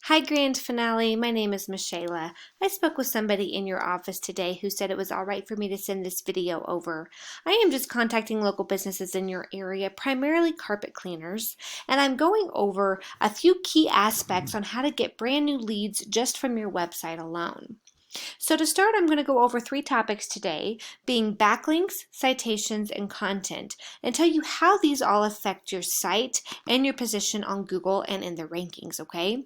Hi, Grand Finale. My name is Michaela. I spoke with somebody in your office today who said it was all right for me to send this video over. I am just contacting local businesses in your area, primarily carpet cleaners, and I'm going over a few key aspects on how to get brand new leads just from your website alone. So to start, I'm going to go over 3 topics today, being backlinks, citations, and content, and tell you how these all affect your site and your position on Google and in the rankings, okay?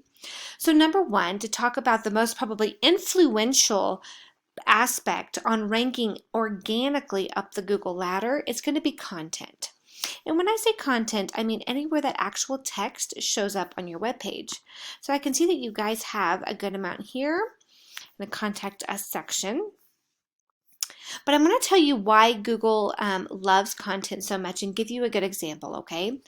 So number 1, to talk about the most probably influential aspect on ranking organically up the Google ladder, it's going to be content. And when I say content, I mean anywhere that actual text shows up on your web page. So I can see that you guys have a good amount here in the contact us section. But I'm going to tell you why Google loves content so much and give you a good example, okay?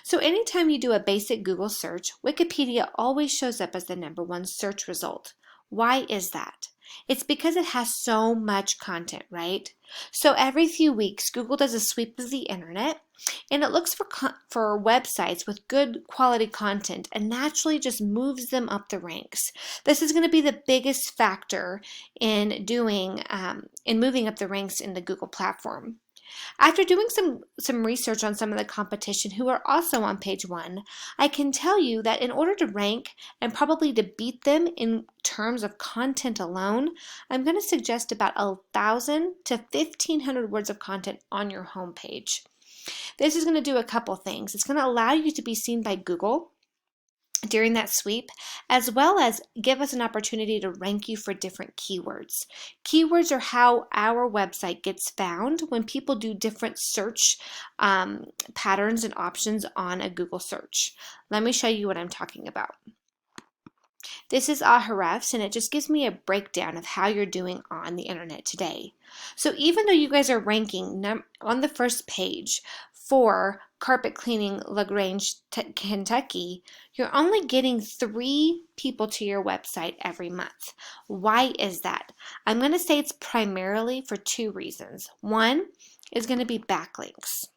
So anytime you do a basic Google search, Wikipedia always shows up as the #1 search result. Why is that? It's because it has so much content, right? So every few weeks, Google does a sweep of the internet and it looks for websites with good quality content and naturally just moves them up the ranks. This is going to be the biggest factor in moving up the ranks in the Google platform. After doing some research on some of the competition who are also on page 1, I can tell you that in order to rank and probably to beat them in terms of content alone, I'm going to suggest about 1,000 to 1,500 words of content on your home page. This is going to do a couple things. It's going to allow you to be seen by Google during that sweep, as well as give us an opportunity to rank you for different keywords. Keywords are how our website gets found when people do different search patterns and options on a Google search. Let me show you what I'm talking about. This is Ahrefs, and it just gives me a breakdown of how you're doing on the internet today. So even though you guys are ranking on the first page for carpet cleaning LaGrange, Kentucky, you're only getting 3 people to your website every month. Why is that? I'm going to say it's primarily for 2 reasons. One is going to be backlinks.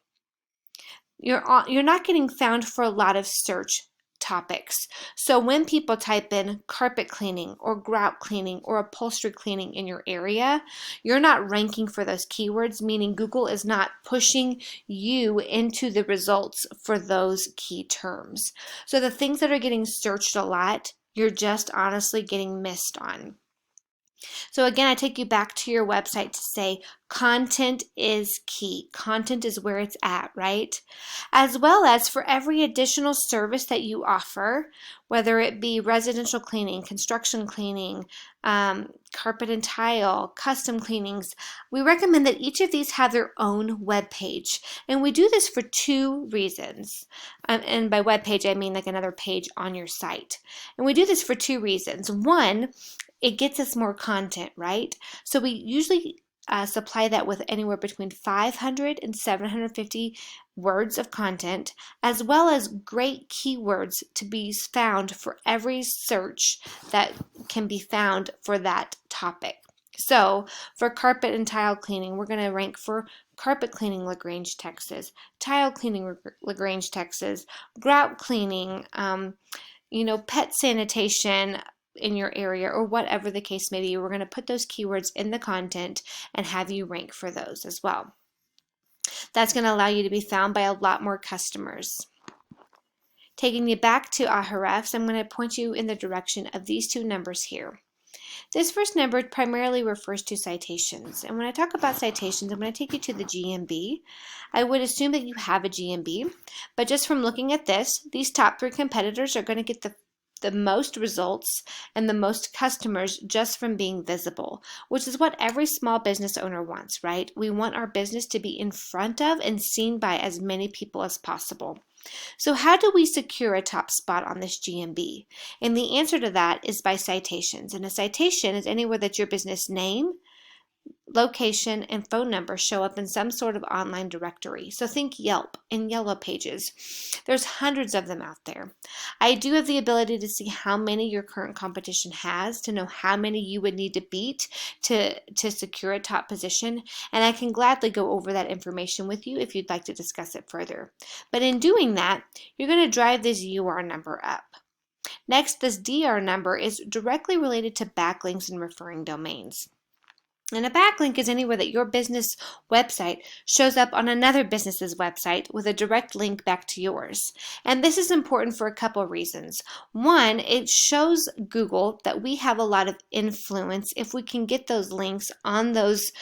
You're not getting found for a lot of search topics. So when people type in carpet cleaning or grout cleaning or upholstery cleaning in your area, you're not ranking for those keywords, meaning Google is not pushing you into the results for those key terms. So the things that are getting searched a lot, you're just honestly getting missed on. So again, I take you back to your website to say content is key. Content is where it's at, right? As well as for every additional service that you offer, whether it be residential cleaning, construction cleaning, carpet and tile, custom cleanings, we recommend that each of these have their own web page. And we do this for 2 reasons. And by web page, I mean like another page on your site. And we do this for 2 reasons. One, it gets us more content, right? So we usually supply that with anywhere between 500 and 750 words of content, as well as great keywords to be found for every search that can be found for that topic. So for carpet and tile cleaning, we're going to rank for carpet cleaning LaGrange, Texas, tile cleaning LaGrange, Texas, grout cleaning, pet sanitation in your area, or whatever the case may be. We're going to put those keywords in the content and have you rank for those as well. That's going to allow you to be found by a lot more customers. Taking you back to Ahrefs, I'm going to point you in the direction of these 2 numbers here. This first number primarily refers to citations. And when I talk about citations, I'm going to take you to the GMB. I would assume that you have a GMB, but just from looking at this, these top 3 competitors are going to get the most results and the most customers just from being visible, which is what every small business owner wants, right? We want our business to be in front of and seen by as many people as possible. So how do we secure a top spot on this GMB? And the answer to that is by citations. And a citation is anywhere that your business name, location, and phone number show up in some sort of online directory. So think Yelp and Yellow Pages. There's hundreds of them out there. I do have the ability to see how many your current competition has, to know how many you would need to beat to secure a top position, and I can gladly go over that information with you if you'd like to discuss it further. But in doing that, you're going to drive this UR number up. Next, this DR number is directly related to backlinks and referring domains. And a backlink is anywhere that your business website shows up on another business's website with a direct link back to yours. And this is important for a couple of reasons. One, it shows Google that we have a lot of influence if we can get those links on those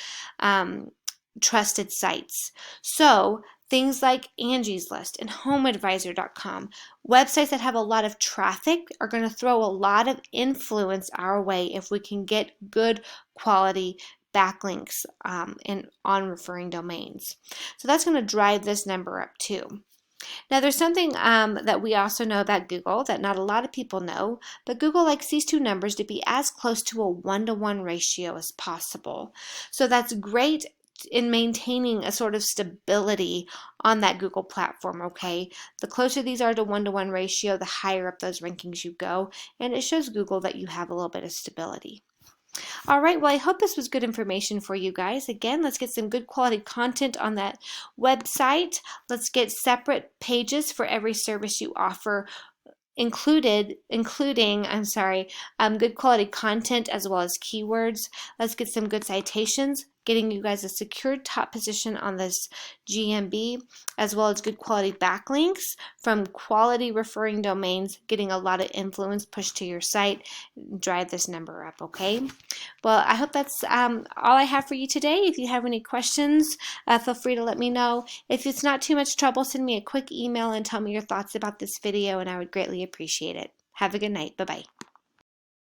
trusted sites. So things like Angie's List and HomeAdvisor.com, websites that have a lot of traffic, are going to throw a lot of influence our way if we can get good quality backlinks and on referring domains. So that's going to drive this number up too. Now there's something that we also know about Google that not a lot of people know, but Google likes these two numbers to be as close to a 1-to-1 ratio as possible. So that's great in maintaining a sort of stability on that Google platform, okay? The closer these are to 1-to-1 ratio, the higher up those rankings you go, and it shows Google that you have a little bit of stability. All right, well, I hope this was good information for you guys. Again, let's get some good quality content on that website. Let's get separate pages for every service you offer, including good quality content as well as keywords. Let's get some good citations, getting you guys a secured top position on this GMB, as well as good quality backlinks from quality referring domains, getting a lot of influence pushed to your site. Drive this number up, okay? Well, I hope that's all I have for you today. If you have any questions, feel free to let me know. If it's not too much trouble, send me a quick email and tell me your thoughts about this video, and I would greatly appreciate it. Have a good night. Bye-bye.